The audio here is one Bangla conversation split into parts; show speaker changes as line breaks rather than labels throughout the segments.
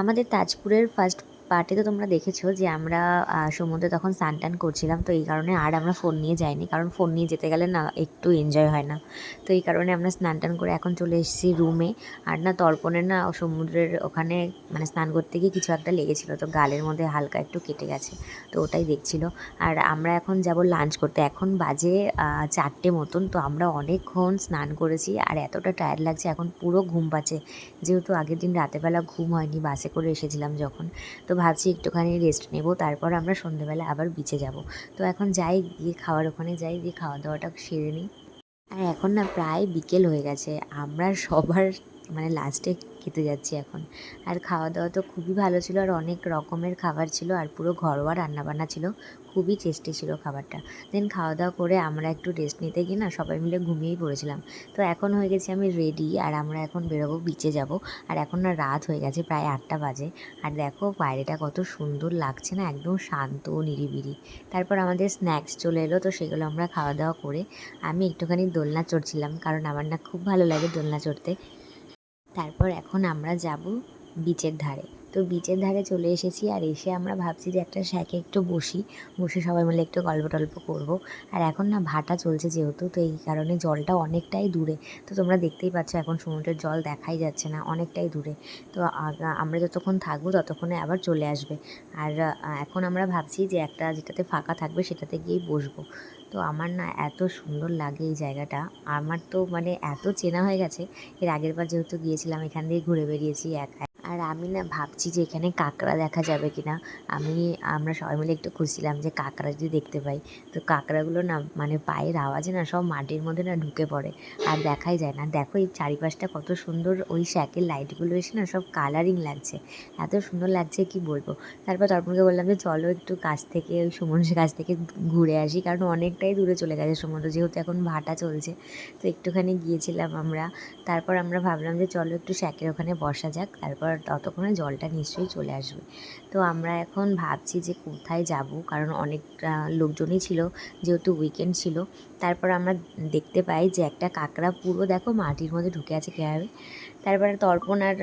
আমাদের তাজপুরের ফার্স্ট পার্টে তো তোমরা দেখেছো যে আমরা সমুদ্রে তখন স্নান টান করছিলাম, তো এই কারণে আর আমরা ফোন নিয়ে যাইনি, কারণ ফোন নিয়ে যেতে গেলে না একটু এনজয় হয় না। তো এই কারণে আমরা স্নান টান করে এখন চলে এসেছি রুমে। আর না তর্পণের না সমুদ্রের ওখানে মানে স্নান করতে গিয়ে কিছু একটা লেগেছিলো, তো গালের মধ্যে হালকা একটু কেটে গেছে, তো ওটাই দেখছিল। আর আমরা এখন যাব লাঞ্চ করতে, এখন বাজে 4টে মতন। তো আমরা অনেকক্ষণ স্নান করেছি আর এতটা টায়ার্ড লাগছে, এখন পুরো ঘুম পাচ্ছে, যেহেতু আগের দিন রাতেরবেলা ঘুম হয়নি, বাসে করে এসেছিলাম যখন। তো ভাবছি একটুখানি রেস্ট নেব, তারপর আমরা সন্ধ্যেবেলা আবার বিচে যাব। তো এখন যাই, গিয়ে খাওয়ার ওখানে যাই, গিয়ে খাওয়া দাওয়াটা সেরে নিই। আর এখন না প্রায় বিকেল হয়ে গেছে, আমরা সবার মানে লাস্টে খেতে যাচ্ছি এখন। আর খাওয়া দাওয়া তো খুবই ভালো ছিল, আর অনেক রকমের খাবার ছিল, আর পুরো ঘরোয়া রান্নাবান্না ছিল, খুবই টেস্টি ছিল খাবারটা। দেন খাওয়া দাওয়া করে আমরা একটু রেস্ট নিতে গিয়ে না সবাই মিলে ঘুমিয়েই পড়েছিলাম। তো এখন হয়ে গেছি আমি রেডি, আর আমরা এখন বেরোবো, বিচে যাব। আর এখন না রাত হয়ে গেছে, প্রায় 8টা বাজে। আর দেখো বাইরেটা কত সুন্দর লাগছে না, একদম শান্ত নিরিবিলি। তারপর আমাদের স্ন্যাক্স চলে এলো, তো সেগুলো আমরা খাওয়া দাওয়া করে আমি একটুখানি দোলনা চড়ছিলাম, কারণ আমার না খুব ভালো লাগে দোলনা চড়তে। তারপর এখন আমরা যাব বিচের ধারে। তো বিচের ধারে চলে এসেছি, আর এসে আমরা ভাবছি যে একটা শ্যাকে একটু বসি, বসে সবাই মিলে একটু গল্প টল্প করবো। আর এখন না ভাটা চলছে যেহেতু, তো এই কারণে জলটা অনেকটাই দূরে। তো তোমরা দেখতেই পাচ্ছ এখন সমুদ্রের জল দেখাই যাচ্ছে না, অনেকটাই দূরে। তো আমরা যতক্ষণ থাকবো ততক্ষণে আবার চলে আসবে। আর এখন আমরা ভাবছি যে একটা যেটাতে ফাঁকা থাকবে সেটাতে গিয়েই বসবো। তো আমার না এত সুন্দর লাগে এই জায়গাটা, আমার তো মানে এত চেনা হয়ে গেছে। এর আগের বার যেহেতু গিয়েছিলাম এখান দিয়ে ঘুরে বেরিয়েছি একা। আর আমি না ভাবছি যে এখানে কাঁকড়া দেখা যাবে কিনা। আমরা সবাই মিলে একটু খুঁজছিলাম যে কাঁকড়া যদি দেখতে পাই। তো কাঁকড়াগুলো না মানে পায়ের আওয়াজে না সব মাটির মধ্যে না ঢুকে পড়ে, আর দেখাই যায় না। দেখো এই চারিপাশটা কত সুন্দর, ওই শ্যাকের লাইটগুলো এসে না সব কালারিং লাগছে, এত সুন্দর লাগছে কি বলবো। তারপর তর্পণকে বললাম যে চলো একটু কাছ থেকে, ওই সমুদ্রের কাছ থেকে ঘুরে আসি, কারণ অনেকটাই দূরে চলে গেছে সমুদ্র, যেহেতু এখন ভাটা চলছে। তো একটুখানি গিয়েছিলাম আমরা। তারপর আমরা ভাবলাম যে চলো একটু শ্যাকের ওখানে বসা যাক, তারপর ততক্ষণে জলটা নিশ্চয়ই চলে আসবে। তো আমরা এখন ভাবছি যে কোথায় যাব, কারণ অনেক লোকজনই ছিল, যেহেতু উইকেন্ড ছিল। তারপর আমরা দেখতে পাই যে একটা কাঁকড়া পুরো দেখো মাটির মধ্যে ঢুকে আছে কীভাবে। তারপরে তর্পণ আর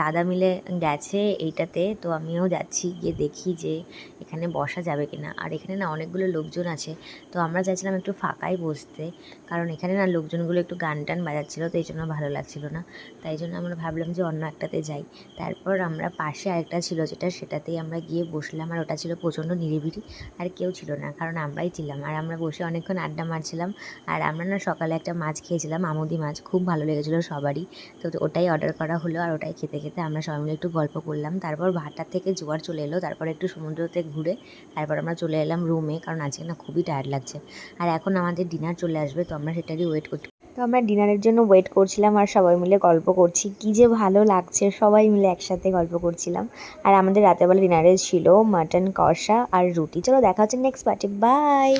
দাদা মিলে গেছে এইটাতে, তো আমিও যাচ্ছি, গিয়ে দেখি যে এখানে বসা যাবে কিনা। আর এখানে না অনেকগুলো লোকজন আছে, তো আমরা চাইছিলাম একটু ফাঁকাই বসতে, কারণ এখানে না লোকজনগুলো একটু গান টান বাজাচ্ছিলো, তো এই জন্য ভালো লাগছিল না। তাই জন্য আমরা ভাবলাম যে অন্য একটাতে যাই। তারপর আমরা পাশে আরেকটা ছিল সেটাতেই আমরা গিয়ে বসলাম, আর ওটা ছিল প্রচণ্ড নিরিবিলি, আর কেউ ছিল না, কারণ আমরাই ছিলাম। আর আমরা বসে অনেকক্ষণ আড্ডা মারছিলাম। আর আমরা না সকালে একটা মাছ খেয়েছিলাম, আমুদি মাছ, খুব ভালো লেগেছিলো সবারই। তো ওটাই অর্ডার করা হলো, আর ওটাই খেতে খেতে আমরা সবাই মিলে একটু গল্প করলাম। তারপর ভাটার থেকে জোয়ার চলে এলো, তারপর একটু সমুদ্রতে ঘুরে তারপর আমরা চলে এলাম রুমে, কারণ আজকে না খুবই টায়ার্ড লাগছে। আর এখন আমাদের ডিনার চলে আসবে, তো আমরা সেটারই ওয়েট করছি। তো আমরা ডিনারের জন্য ওয়েট করছিলাম, আর সবাই মিলে গল্প করছি, কী যে ভালো লাগছে, সবাই মিলে একসাথে গল্প করছিলাম। আর আমাদের রাতেরবেলা ডিনারে ছিল মাটন কষা আর রুটি। চলো দেখা হচ্ছে নেক্সট পার্টি, বাই।